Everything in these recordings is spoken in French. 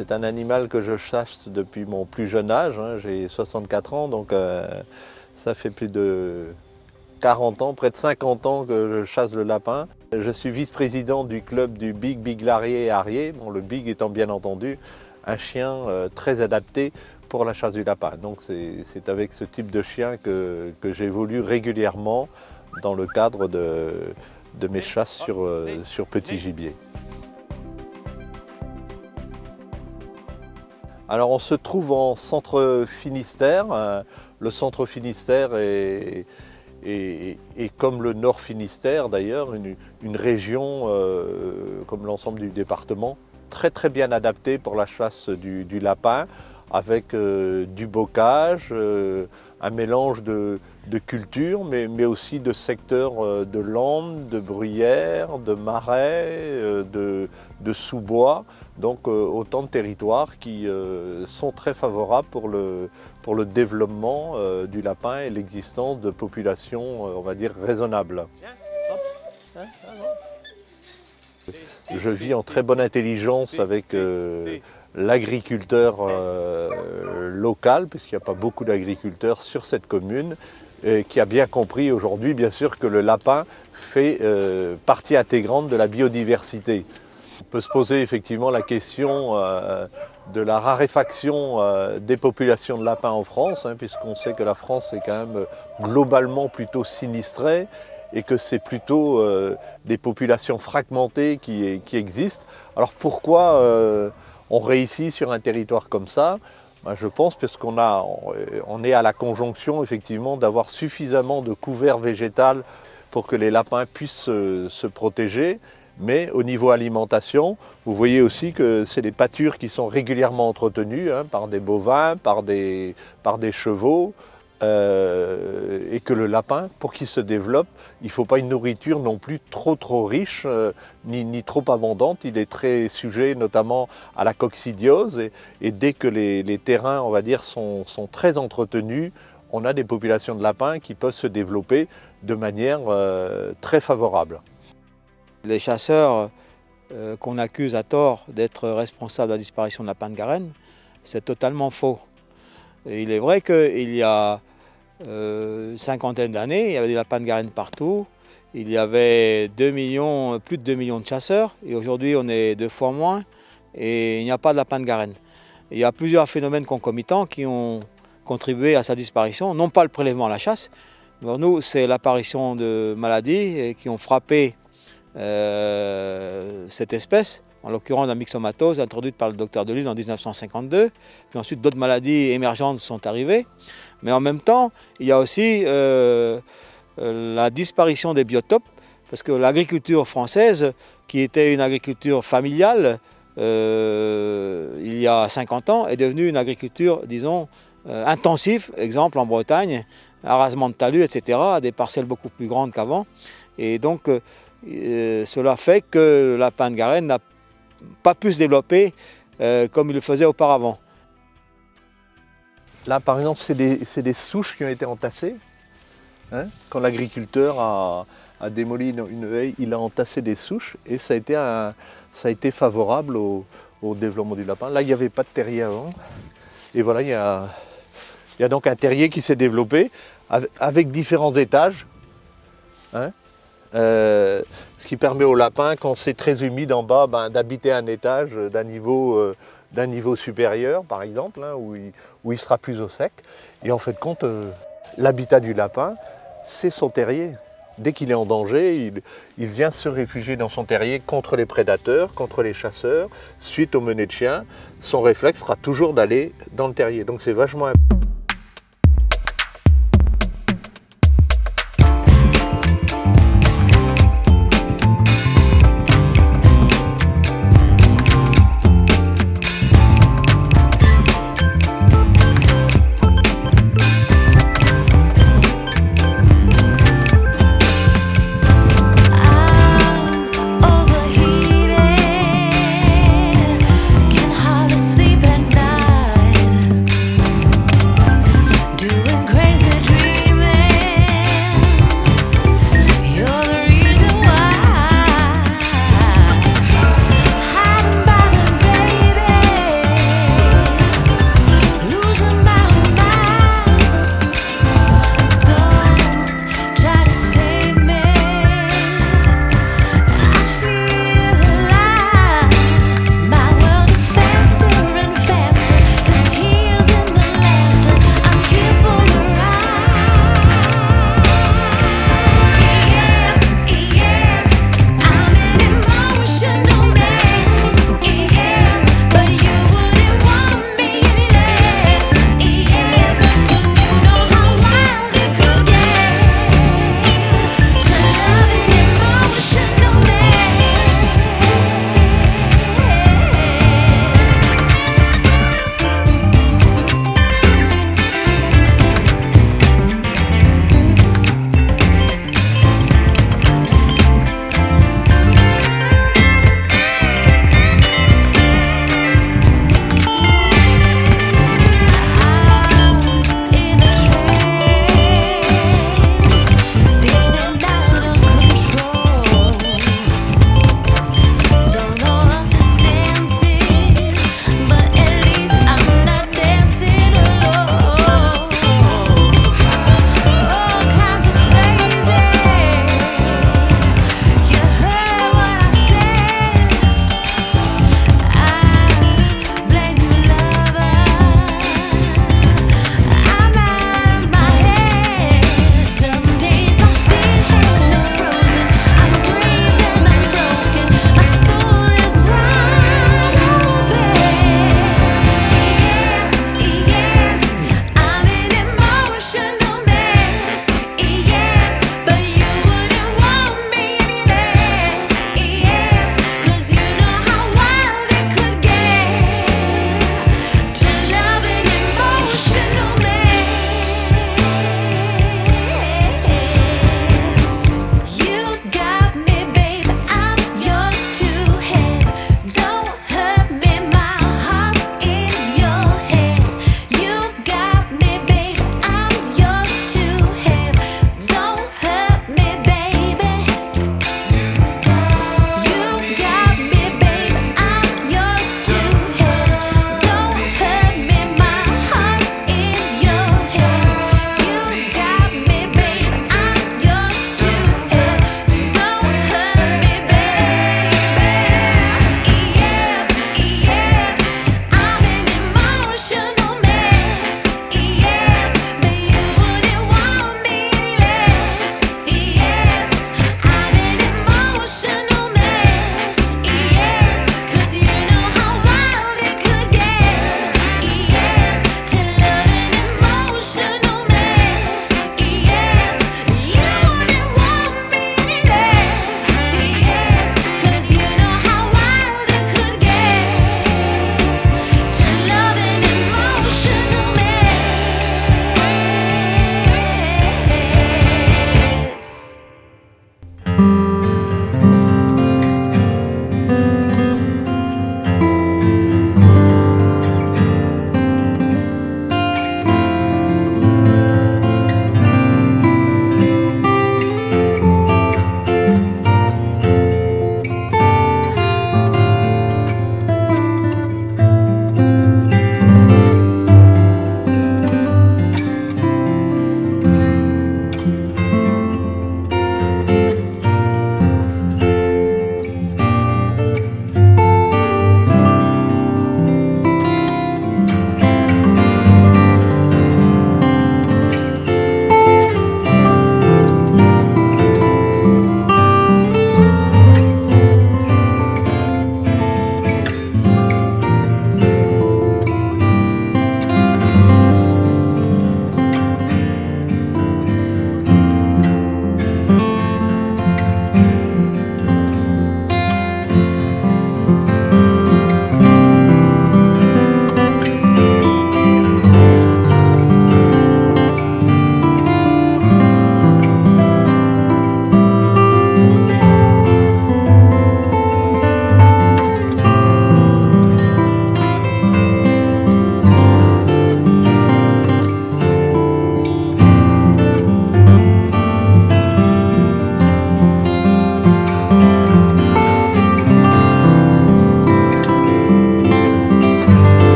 C'est un animal que je chasse depuis mon plus jeune âge, hein. J'ai 64 ans, donc ça fait plus de 40 ans, près de 50 ans que je chasse le lapin. Je suis vice-président du club du Big Larier et Harrier, bon, le Big étant bien entendu un chien très adapté pour la chasse du lapin. Donc c'est avec ce type de chien que j'évolue régulièrement dans le cadre de mes chasses sur petit gibier. Alors on se trouve en centre Finistère. Le centre Finistère est comme le nord Finistère d'ailleurs, une région comme l'ensemble du département, très bien adaptée pour la chasse du lapin, avec du bocage, un mélange de cultures, mais aussi de secteurs de landes, de bruyères, de marais, de sous-bois. Donc autant de territoires qui sont très favorables pour le développement du lapin et l'existence de populations, on va dire, raisonnables. Je vis en très bonne intelligence avec l'agriculteur local, puisqu'il n'y a pas beaucoup d'agriculteurs sur cette commune, qui a bien compris aujourd'hui, bien sûr, que le lapin fait partie intégrante de la biodiversité. On peut se poser effectivement la question de la raréfaction des populations de lapins en France, hein, puisqu'on sait que la France est quand même globalement plutôt sinistrée et que c'est plutôt des populations fragmentées qui existent. Alors pourquoi on réussit sur un territoire comme ça? Ben, je pense parce on est à la conjonction effectivement d'avoir suffisamment de couvert végétal pour que les lapins puissent se protéger. Mais au niveau alimentation, vous voyez aussi que c'est des pâtures qui sont régulièrement entretenues, hein, par des bovins, par des chevaux, et que le lapin, pour qu'il se développe, il ne faut pas une nourriture non plus trop riche, ni trop abondante. Il est très sujet notamment à la coccidiose, et dès que les terrains, on va dire, sont très entretenus, on a des populations de lapins qui peuvent se développer de manière très favorable. Les chasseurs qu'on accuse à tort d'être responsables de la disparition de la lapin de Garenne, c'est totalement faux. Et il est vrai qu'il y a une cinquantaine d'années, il y avait des lapins de Garenne partout. Il y avait plus de 2 millions de chasseurs, et aujourd'hui on est 2 fois moins, et il n'y a pas de lapin de Garenne. Il y a plusieurs phénomènes concomitants qui ont contribué à sa disparition, non pas le prélèvement à la chasse. Pour nous, c'est l'apparition de maladies qui ont frappé cette espèce, en l'occurrence la myxomatose introduite par le docteur Delisle en 1952, puis ensuite d'autres maladies émergentes sont arrivées, mais en même temps il y a aussi la disparition des biotopes, parce que l'agriculture française, qui était une agriculture familiale il y a 50 ans, est devenue une agriculture, disons, intensive, exemple en Bretagne, arasement de talus, etc., à des parcelles beaucoup plus grandes qu'avant, et donc cela fait que le lapin de Garenne n'a pas pu se développer comme il le faisait auparavant. Là, par exemple, c'est des souches qui ont été entassées. Hein, quand l'agriculteur a démoli une haie, il a entassé des souches et ça a été favorable au développement du lapin. Là, il n'y avait pas de terrier avant. Et voilà, il y a donc un terrier qui s'est développé avec différents étages. Hein. Ce qui permet au lapin, quand c'est très humide en bas, d'habiter un étage d'un niveau supérieur, par exemple, hein, où il sera plus au sec. Et en fait, compte, l'habitat du lapin, c'est son terrier. Dès qu'il est en danger, il vient se réfugier dans son terrier contre les prédateurs, contre les chasseurs. Suite aux menées de chiens, son réflexe sera toujours d'aller dans le terrier. Donc c'est vachement important.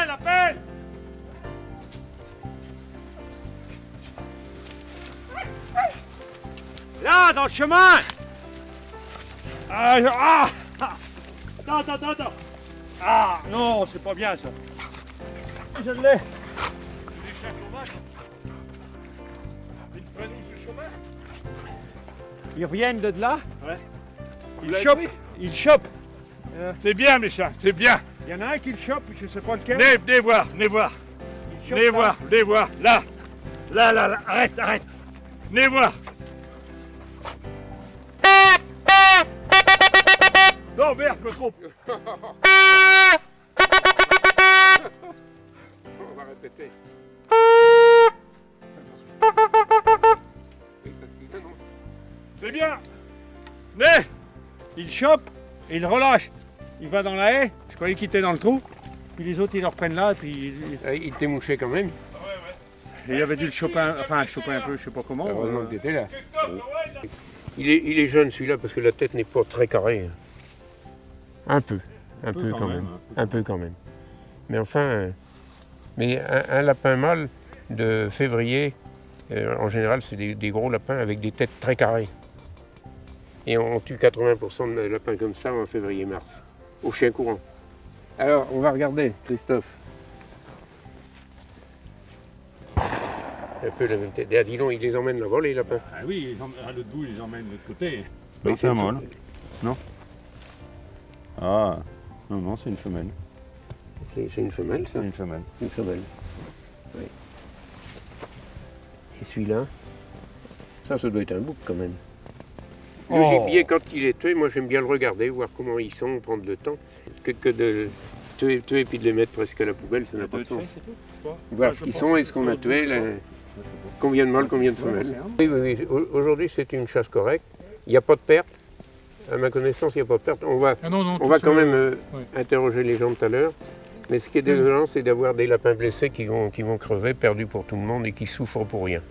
Appelle! Là, dans le chemin! Attends! Ah, non, c'est pas bien ça. Je l'ai. Les chiens sauvages. Ils prennent où ce chemin? Ils reviennent de là. Ouais. Ils chopent. C'est bien, mes chiens, c'est bien. Il y en a un qui le chope, je sais pas lequel. Venez voir. Venez voir. Là, arrête. Venez voir. Non, merde, je me trompe. On va répéter. C'est bien. Venez. Il chope et il relâche. Il va dans la haie. Je croyais qu'il était dans le trou. Puis les autres, ils le reprennent là. Et puis Il t'est mouché quand même. et il avait dû le choper, choper un peu, je sais pas comment. Heureusement que t'étais là. Il est jeune celui-là parce que la tête n'est pas très carrée. Un peu quand même. Mais enfin, un lapin mâle de février, en général, c'est des gros lapins avec des têtes très carrées. Et on tue 80% de lapins comme ça en février-mars, au chien courant. Alors, on va regarder, Christophe. Un peu la même tête. Ah, dis donc, il les emmène là-bas, les lapins. Ah oui, à l'autre bout, ils les emmènent de l'autre côté. Oui, C'est un mâle. Non. Ah, non, c'est une femelle. C'est une femelle, ça. C'est une femelle. Une femelle. Oui. Et celui-là, ça doit être un bouc quand même. Le gibier, quand il est tué, moi j'aime bien le regarder, voir comment ils sont, prendre le temps. Que de tuer puis de les mettre presque à la poubelle, ça n'a pas de sens. Voir ce qu'ils sont et ce qu'on a tué. Là. Combien de mâles, combien de femelles. Oui, oui, oui. Aujourd'hui, c'est une chasse correcte. Il n'y a pas de perte. À ma connaissance, il n'y a pas de perte. On va quand même interroger les gens tout à l'heure. Mais ce qui est désolant, c'est d'avoir des lapins blessés qui vont crever, perdus pour tout le monde et qui souffrent pour rien.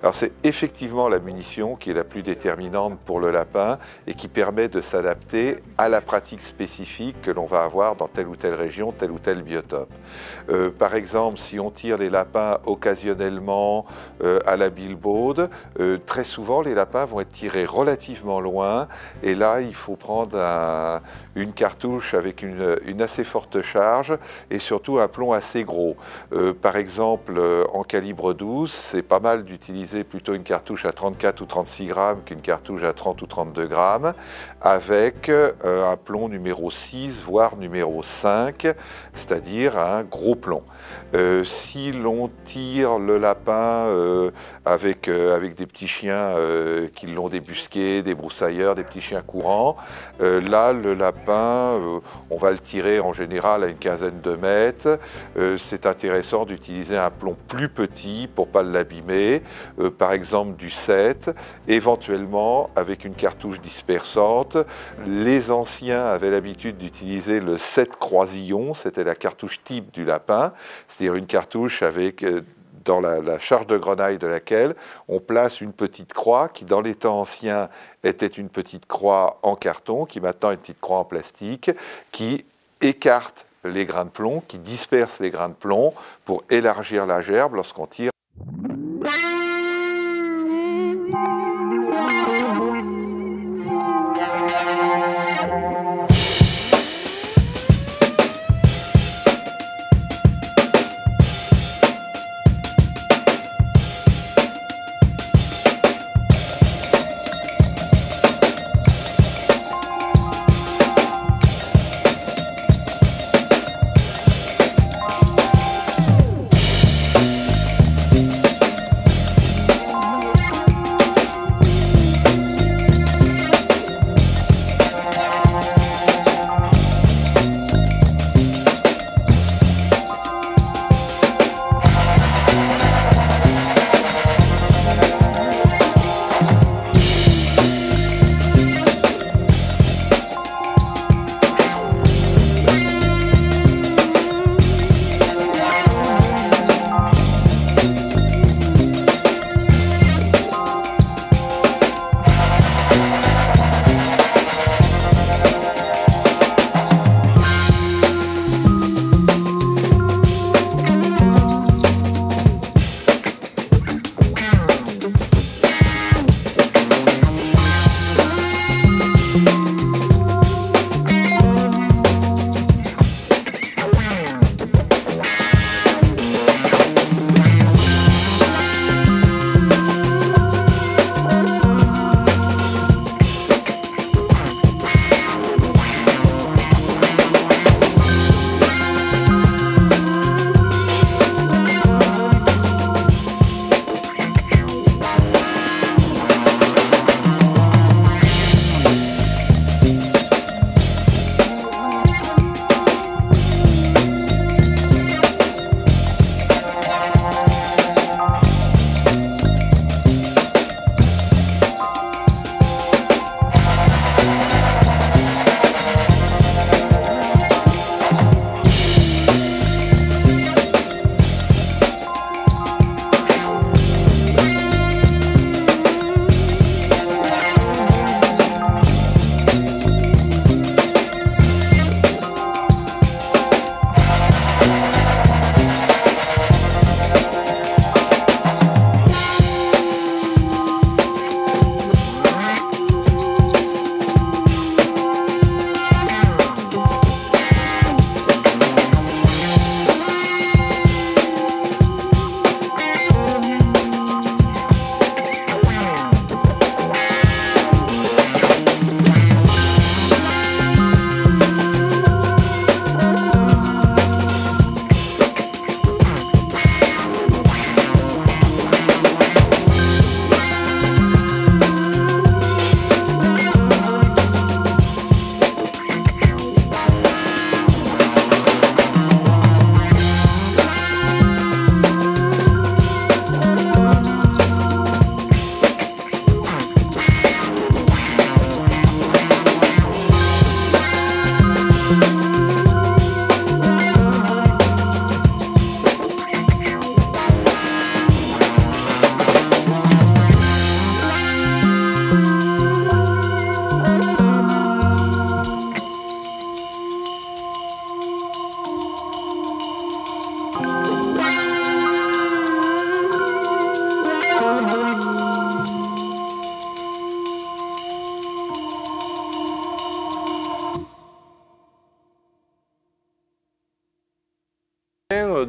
Alors c'est effectivement la munition qui est la plus déterminante pour le lapin et qui permet de s'adapter à la pratique spécifique que l'on va avoir dans telle ou telle région, tel ou tel biotope. Par exemple, si on tire les lapins occasionnellement à la bilbaude, très souvent les lapins vont être tirés relativement loin et là il faut prendre une cartouche avec une assez forte charge et surtout un plomb assez gros. Par exemple, en calibre 12, c'est pas mal d'utiliser plutôt une cartouche à 34 ou 36 grammes qu'une cartouche à 30 ou 32 grammes avec un plomb numéro 6 voire numéro 5, c'est-à-dire un gros plomb. Si l'on tire le lapin avec des petits chiens qui l'ont débusqué, des broussailleurs, des petits chiens courants, là le lapin, on va le tirer en général à une quinzaine de mètres. C'est intéressant d'utiliser un plomb plus petit pour ne pas l'abîmer. Par exemple du 7, éventuellement avec une cartouche dispersante. Les anciens avaient l'habitude d'utiliser le 7 croisillon, c'était la cartouche type du lapin, c'est-à-dire une cartouche avec dans la charge de grenaille de laquelle on place une petite croix qui dans les temps anciens était une petite croix en carton, qui maintenant est une petite croix en plastique, qui écarte les grains de plomb, qui disperse les grains de plomb pour élargir la gerbe lorsqu'on tire.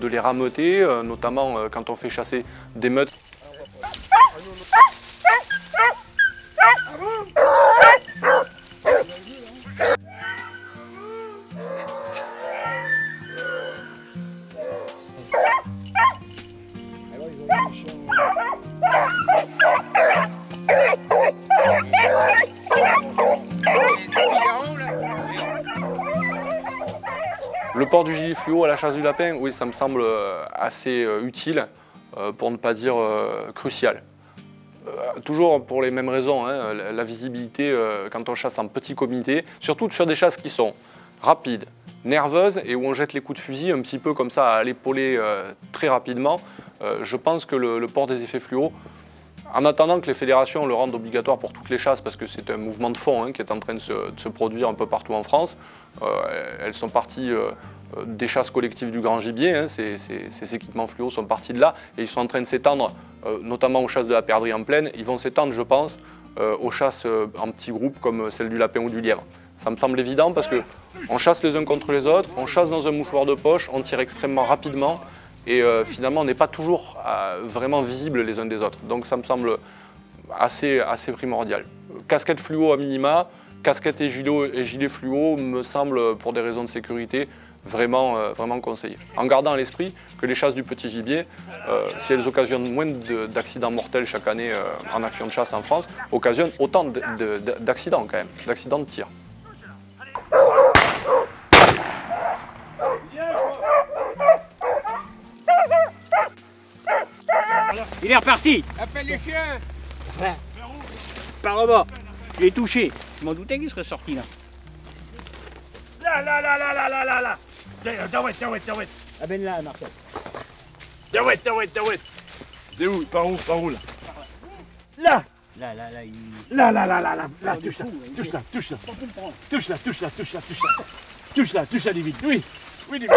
de les rameuter, notamment quand on fait chasser des meutes. Le port du gilet fluo à la chasse du lapin, oui, ça me semble assez utile, pour ne pas dire crucial. Toujours pour les mêmes raisons, hein, la visibilité quand on chasse en petit comité, surtout sur des chasses qui sont rapides, nerveuses et où on jette les coups de fusil un petit peu comme ça à l'épauler très rapidement. Je pense que le port des effets fluo, en attendant que les fédérations le rendent obligatoire pour toutes les chasses, parce que c'est un mouvement de fond qui est en train de se produire un peu partout en France, elles sont parties des chasses collectives du grand gibier, ces équipements fluo sont partis de là, et ils sont en train de s'étendre, notamment aux chasses de la perdrix en plaine, ils vont s'étendre, je pense, aux chasses en petits groupes comme celle du lapin ou du lièvre. Ça me semble évident parce qu'on chasse les uns contre les autres, on chasse dans un mouchoir de poche, on tire extrêmement rapidement, et finalement on n'est pas toujours vraiment visibles les uns des autres. Donc ça me semble assez primordial. Casquette fluo à minima, casquette et gilet fluo me semble, pour des raisons de sécurité, vraiment conseillé. En gardant à l'esprit que les chasses du petit gibier, si elles occasionnent moins d'accidents mortels chaque année en action de chasse en France, occasionnent autant d'accidents quand même, d'accidents de tir. Il est reparti. Appelle les chiens. Par là-bas. Je l'ai touché. Je m'en doutais qu'il serait sorti là. Là. Dawet. Ah ben là, Marcel. Dawet. C'est où? Par où là? Là, il... Là, touche là, David. Oui, David.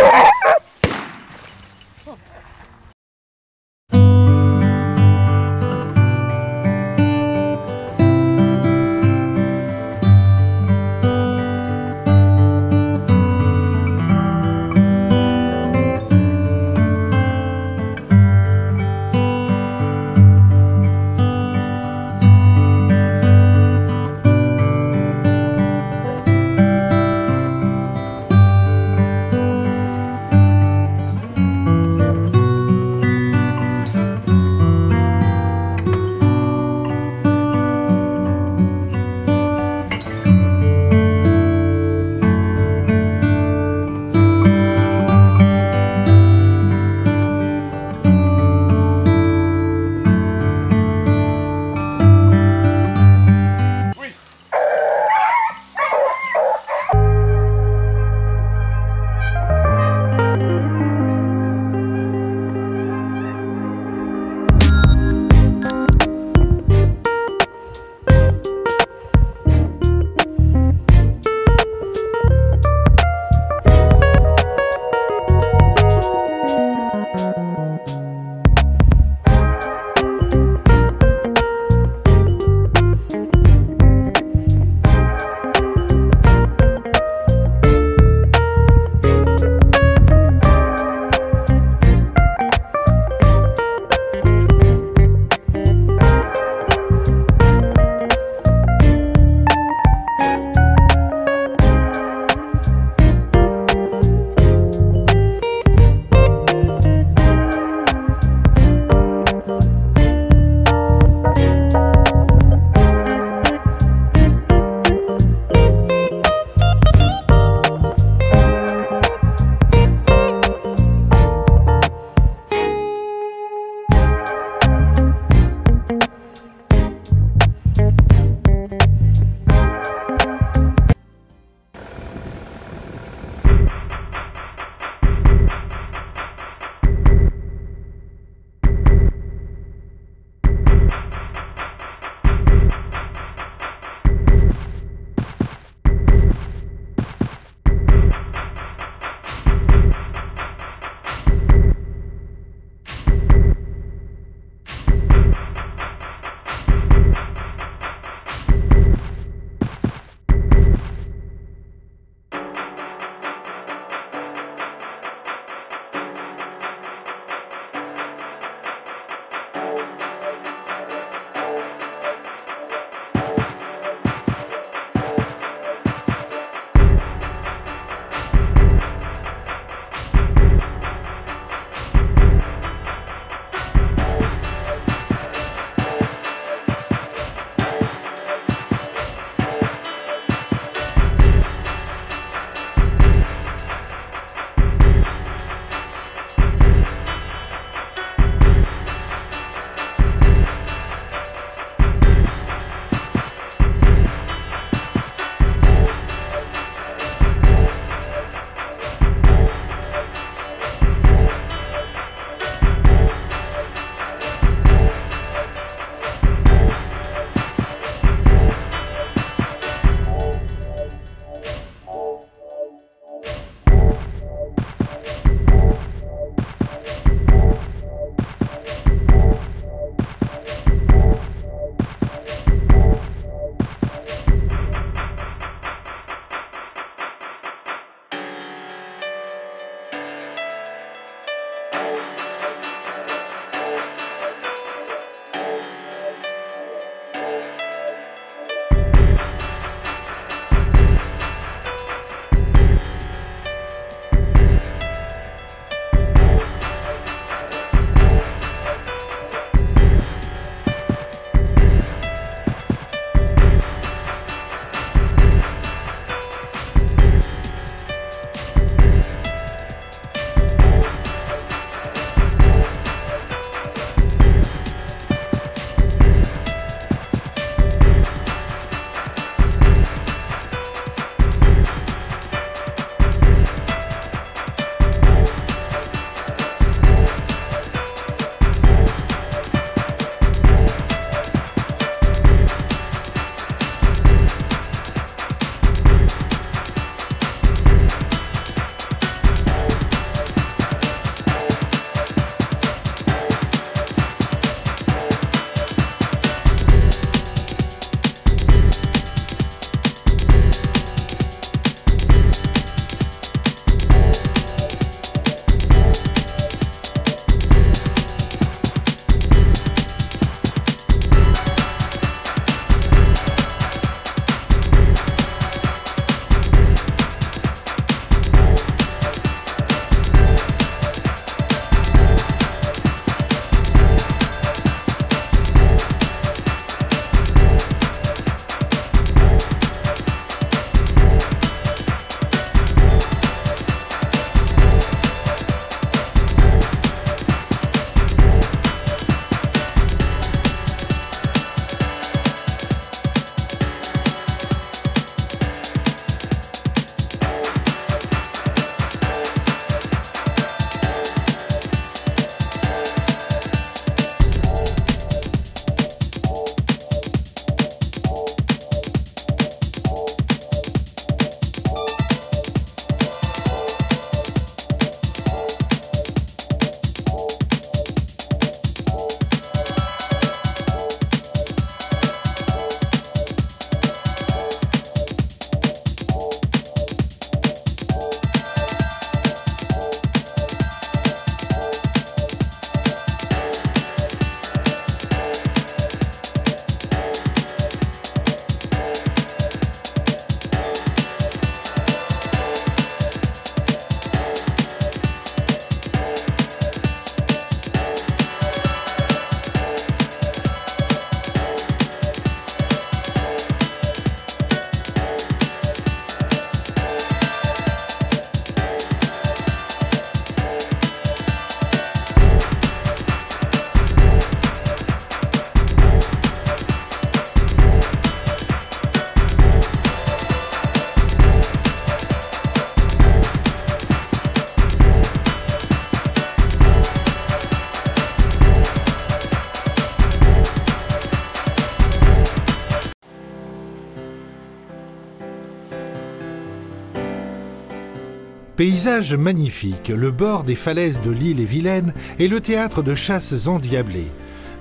Paysage magnifique, le bord des falaises de l'Île-et-Vilaine est le théâtre de chasses endiablées.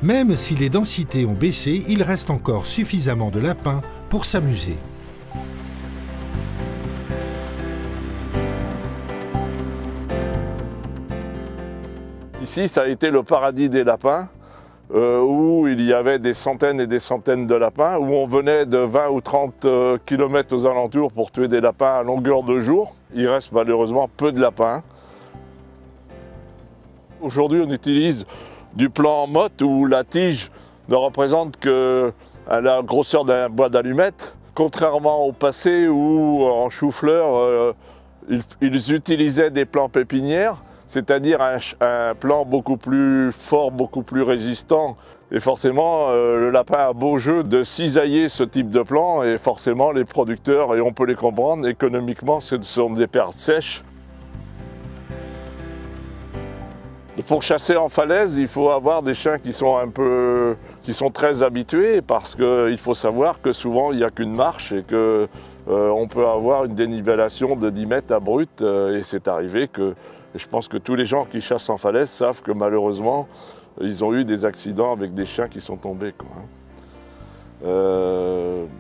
Même si les densités ont baissé, il reste encore suffisamment de lapins pour s'amuser. Ici, ça a été le paradis des lapins, où il y avait des centaines et des centaines de lapins, où on venait de 20 ou 30 km aux alentours pour tuer des lapins à longueur de jour. Il reste malheureusement peu de lapins. Aujourd'hui, on utilise du plan motte où la tige ne représente que la grosseur d'un bois d'allumette, contrairement au passé où en chou-fleur, ils utilisaient des plants pépinières, c'est-à-dire un plant beaucoup plus fort, beaucoup plus résistant. Et forcément, le lapin a beau jeu de cisailler ce type de plant, et forcément les producteurs, et on peut les comprendre, économiquement, ce sont des pertes sèches. Pour chasser en falaise, il faut avoir des chiens qui sont très habitués, parce qu'il faut savoir que souvent il n'y a qu'une marche et qu'on peut avoir une dénivellation de 10 mètres à brut. Et c'est arrivé que, je pense que tous les gens qui chassent en falaise savent que malheureusement, ils ont eu des accidents avec des chiens qui sont tombés, quoi.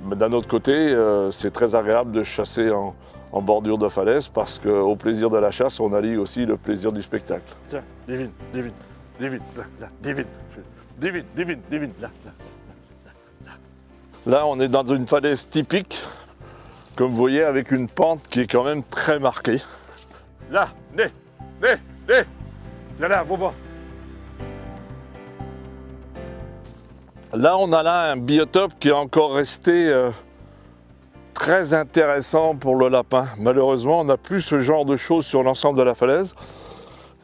Mais d'un autre côté, c'est très agréable de chasser en bordure de falaise parce qu'au plaisir de la chasse, on allie aussi le plaisir du spectacle. Tiens, divine, divine, divine, là, là, divine, divine, divine, divine, là, là, là, là. Là, on est dans une falaise typique, comme vous voyez, avec une pente qui est quand même très marquée. Là, né, là, bon. Là, on a là un biotope qui est encore resté très intéressant pour le lapin. Malheureusement, on n'a plus ce genre de choses sur l'ensemble de la falaise.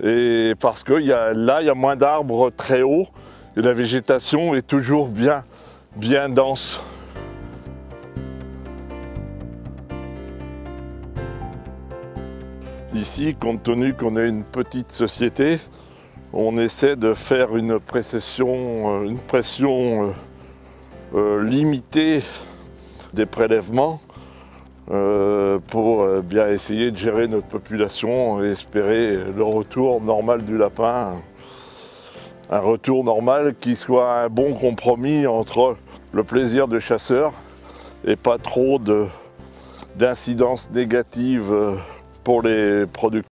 Et parce que là, il y a moins d'arbres très hauts et la végétation est toujours bien dense. Ici, compte tenu qu'on est une petite société, on essaie de faire une pression limitée des prélèvements pour bien essayer de gérer notre population et espérer le retour normal du lapin. Un retour normal qui soit un bon compromis entre le plaisir de chasseur et pas trop d'incidences négatives pour les producteurs.